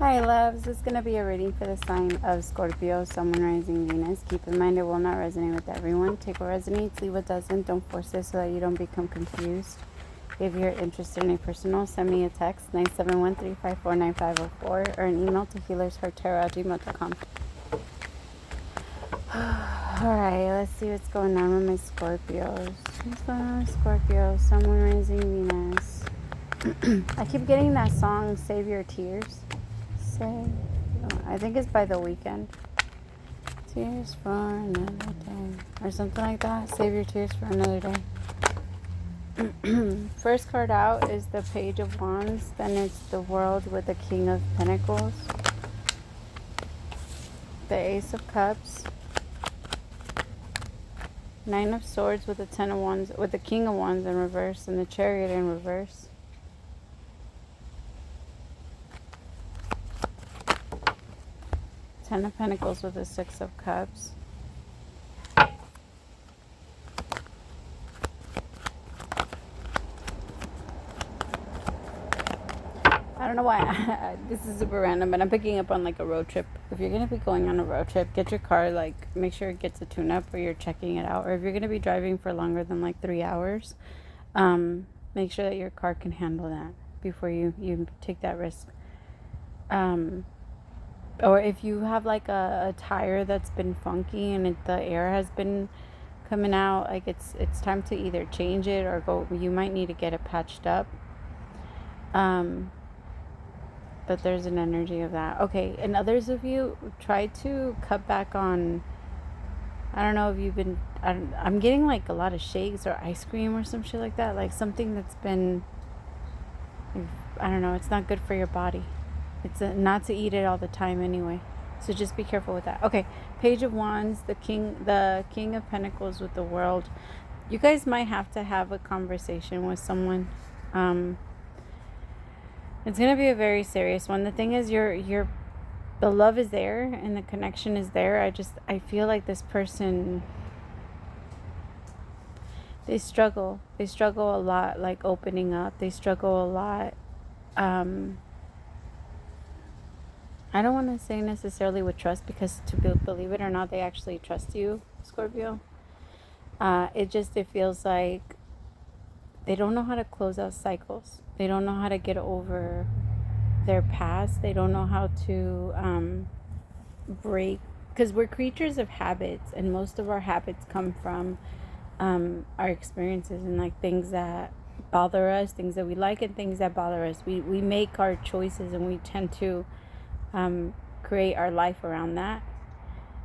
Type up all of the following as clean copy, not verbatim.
Hi loves, this is going to be a reading for the sign of Scorpio, Sun, Moon, Rising, Venus. Keep in mind it will not resonate with everyone. Take what resonates, leave what doesn't. Don't force it so that you don't become confused. If you're interested in a personal, send me a text 971-354-9504 or an email to HealersHeartTarot@gmail.com. Alright, let's see what's going on with my Scorpios. What's going on with Scorpio, Sun, Moon, Rising, Venus? I keep getting that song, Save Your Tears. I think it's by The Weeknd. Tears for another day. Or something like that. Save your tears for another day. First card out is the Page of Wands. Then it's the World with the King of Pentacles. The Ace of Cups. Nine of Swords with the Ten of Wands. With the King of Wands in reverse. And the Chariot in reverse. Ten of Pentacles with the Six of Cups. I don't know why this is super random, but I'm picking up on like a road trip. If you're going to be going on a road trip, get your car, like make sure it gets a tune-up or you're checking it out. Or if you're going to be driving for longer than like 3 hours, make sure that your car can handle that before you take that risk. Or if you have like a tire that's been funky and the air has been coming out, like it's time to either change it or go. You might need to get it patched up. But there's an energy of that. Okay, and others of you, try to cut back on. I don't know if you've been. I'm getting like a lot of shakes or ice cream or some shit like that. Like something that's been. I don't know. It's not good for your body. It's not to eat it all the time anyway. So just be careful with that. Okay, Page of Wands, the King of Pentacles with the World. You guys might have to have a conversation with someone. It's gonna be a very serious one. The thing is, the love is there and the connection is there. I feel like this person, they struggle. They struggle a lot, like opening up. They struggle a lot. I don't want to say necessarily with trust, because believe it or not, they actually trust you, Scorpio. It feels like they don't know how to close out cycles. They don't know how to get over their past. They don't know how to break, because we're creatures of habits, and most of our habits come from our experiences and like things that bother us, things that we like and things that bother us. We make our choices and we tend to create our life around that.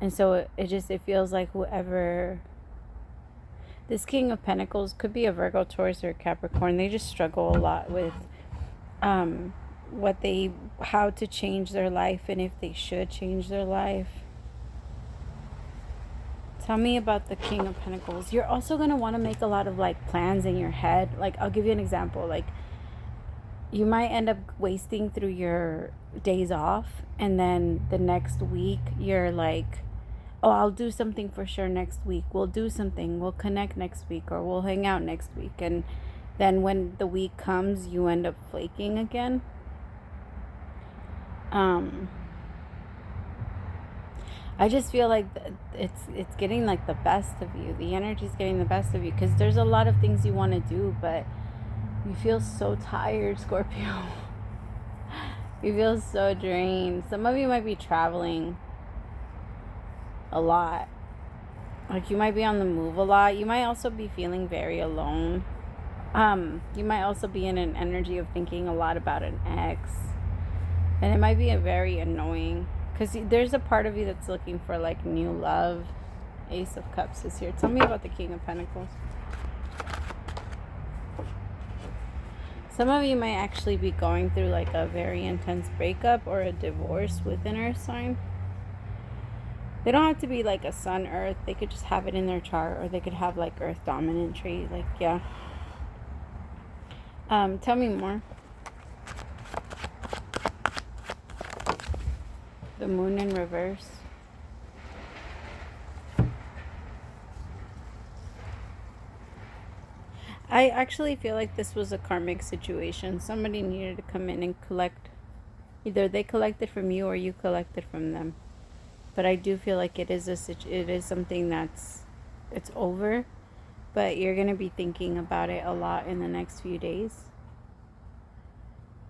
And so it feels like whoever, this King of Pentacles could be a Virgo, Taurus, or Capricorn. They just struggle a lot with how to change their life and if they should change their life. Tell me about the King of Pentacles. You're also going to want to make a lot of like plans in your head. Like, I'll give you an example. Like, you might end up wasting through your days off, and then the next week you're like, oh, I'll do something for sure next week. We'll do something. We'll connect next week, or we'll hang out next week. And then when the week comes, you end up flaking again. I just feel like it's getting like the best of you. The energy's getting the best of you, because there's a lot of things you want to do, but you feel so tired, Scorpio. You feel so drained. Some of you might be traveling a lot. Like, you might be on the move a lot. You might also be feeling very alone. You might also be in an energy of thinking a lot about an ex. And it might be a very annoying, because there's a part of you that's looking for like new love. Ace of Cups is here. Tell me about the King of Pentacles. Some of you might actually be going through like a very intense breakup or a divorce with an earth sign. They don't have to be like a sun earth. They could just have it in their chart, or they could have like earth dominant trait. Like, yeah. Tell me more. The Moon in reverse. I actually feel like this was a karmic situation. Somebody needed to come in and collect Either they collected from you or you collected from them. But I do feel like it is something it's over. But you're going to be thinking about it a lot in the next few days.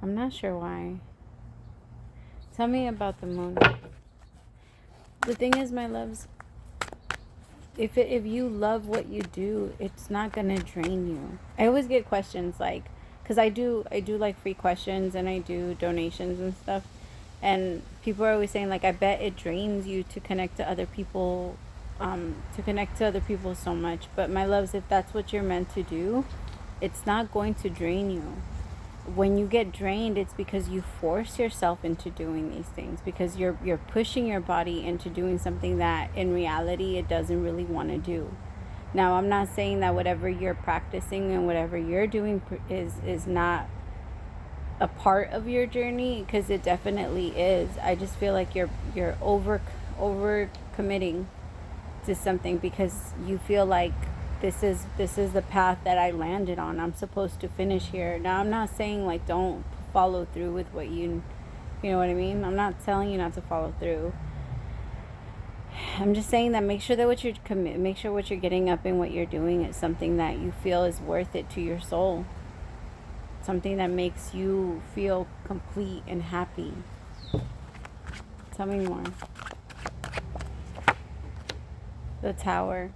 I'm not sure why. Tell me about the moon. The thing is, my loves, if you love what you do, it's not going to drain you. I always get questions like, because I do like free questions and I do donations and stuff. And people are always saying, like, I bet it drains you to connect to other people, so much. But my loves, if that's what you're meant to do, it's not going to drain you. When you get drained, it's because you force yourself into doing these things, because you're pushing your body into doing something that in reality it doesn't really want to do. Now, I'm not saying that whatever you're practicing and whatever you're doing is not a part of your journey, because it definitely is. I just feel like you're over committing to something because you feel like this is the path that I landed on. I'm supposed to finish here. Now, I'm not saying like don't follow through with what you know what I mean? I'm not telling you not to follow through. I'm just saying that make sure that what you're getting up and what you're doing is something that you feel is worth it to your soul. Something that makes you feel complete and happy. Tell me more. The Tower.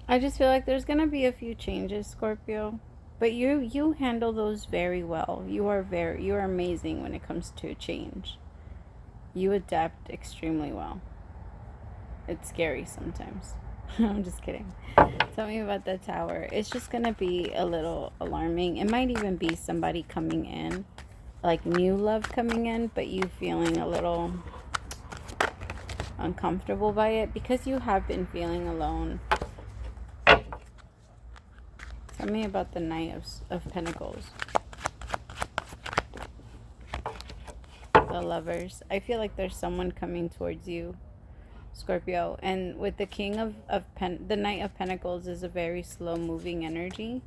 I just feel like there's going to be a few changes, Scorpio. But you handle those very well. You are amazing when it comes to change. You adapt extremely well. It's scary sometimes. I'm just kidding. Tell me about the Tower. It's just going to be a little alarming. It might even be somebody coming in, like new love coming in, but you feeling a little uncomfortable by it because you have been feeling alone. Tell me about the Knight of Pentacles. The Lovers. I feel like there's someone coming towards you, Scorpio. And with the King of the Knight of Pentacles is a very slow moving energy.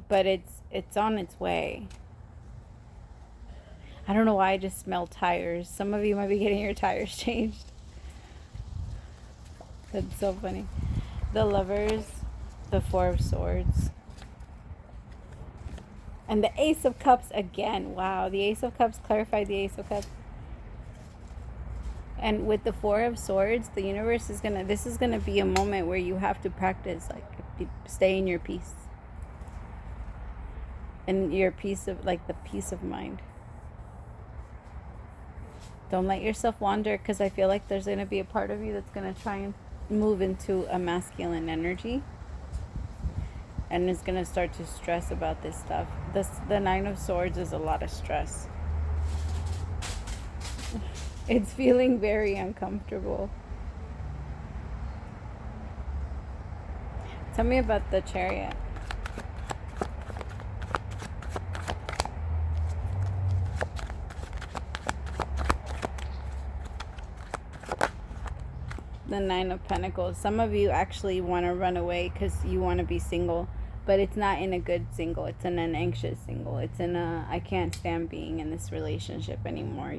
But it's on its way. I don't know why I just smell tires. Some of you might be getting your tires changed. That's so funny. The Lovers, the Four of Swords, and the Ace of Cups again. Wow, the Ace of Cups clarified the Ace of Cups. And with the Four of Swords, the universe is this is gonna be a moment where you have to practice, like, stay in your peace. And your peace of, like, the peace of mind. Don't let yourself wander, because I feel like there's going to be a part of you that's going to try and move into a masculine energy. And is going to start to stress about this stuff. The Nine of Swords is a lot of stress. It's feeling very uncomfortable. Tell me about the Chariot. The Nine of Pentacles. Some of you actually want to run away because you want to be single, but it's not in a good single. It's in an anxious single. It's in a, I can't stand being in this relationship anymore.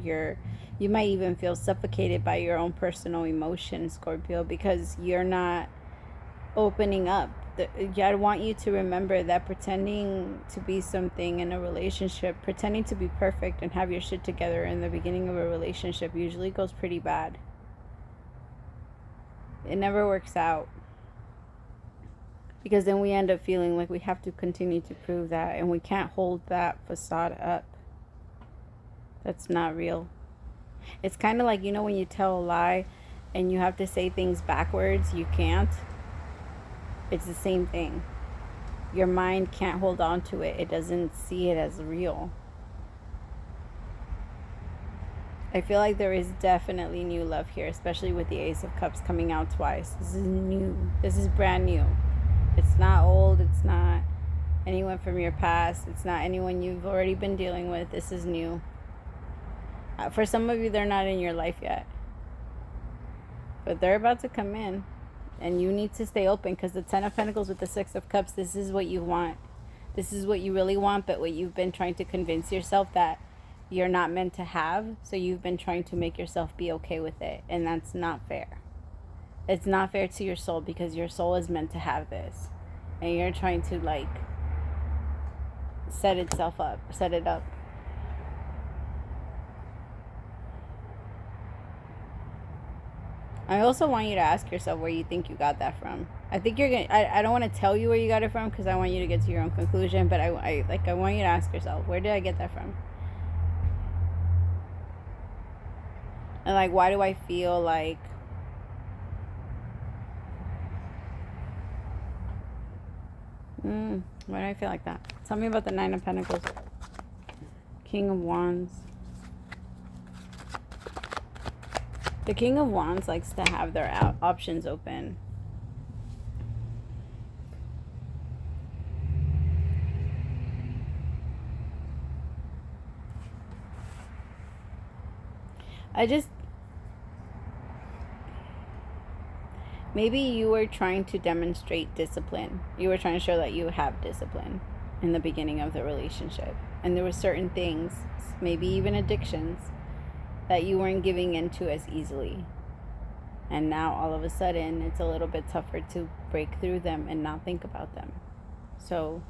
You might even feel suffocated by your own personal emotions, Scorpio, because you're not opening up. I want you to remember that pretending to be something in a relationship, pretending to be perfect and have your shit together in the beginning of a relationship usually goes pretty bad. It never works out. Because then we end up feeling like we have to continue to prove that, and we can't hold that facade up. That's not real. It's kind of like, you know, when you tell a lie and you have to say things backwards, you can't. It's the same thing. Your mind can't hold on to it. It doesn't see it as real. I feel like there is definitely new love here, especially with the Ace of Cups coming out twice. This is new. This is brand new. It's not old. It's not anyone from your past. It's not anyone you've already been dealing with. This is new. For some of you, they're not in your life yet. But they're about to come in. And you need to stay open, because the Ten of Pentacles with the Six of Cups, this is what you want. This is what you really want, but what you've been trying to convince yourself that you're not meant to have. So you've been trying to make yourself be okay with it. And that's not fair. It's not fair to your soul, because your soul is meant to have this. And you're trying to like set it up. I also want you to ask yourself where you think you got that from. I think you're gonna. I don't want to tell you where you got it from, because I want you to get to your own conclusion. But I want you to ask yourself, where did I get that from? And like, why do I feel like? Why do I feel like that? Tell me about the Nine of Pentacles, King of Wands. The King of Wands likes to have their options open. Maybe you were trying to demonstrate discipline. You were trying to show that you have discipline in the beginning of the relationship. And there were certain things, maybe even addictions, that you weren't giving into as easily. And now all of a sudden it's a little bit tougher to break through them and not think about them. So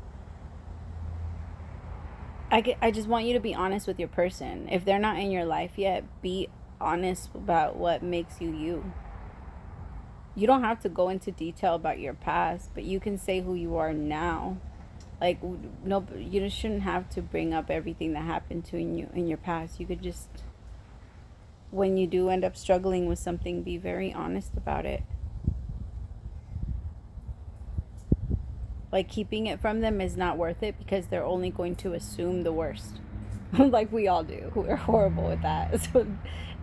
I just want you to be honest with your person. If they're not in your life yet, be honest about what makes you you. You don't have to go into detail about your past, but you can say who you are now. Like, no, you just shouldn't have to bring up everything that happened to you in your past. You could just, when you do end up struggling with something, be very honest about it. Like, keeping it from them is not worth it, because they're only going to assume the worst. Like we all do. We're horrible with that. So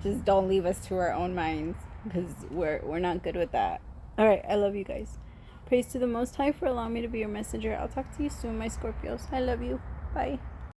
just don't leave us to our own minds, because we're not good with that. All right, I love you guys. Praise to the Most High for allowing me to be your messenger. I'll talk to you soon, my Scorpios. I love you. Bye.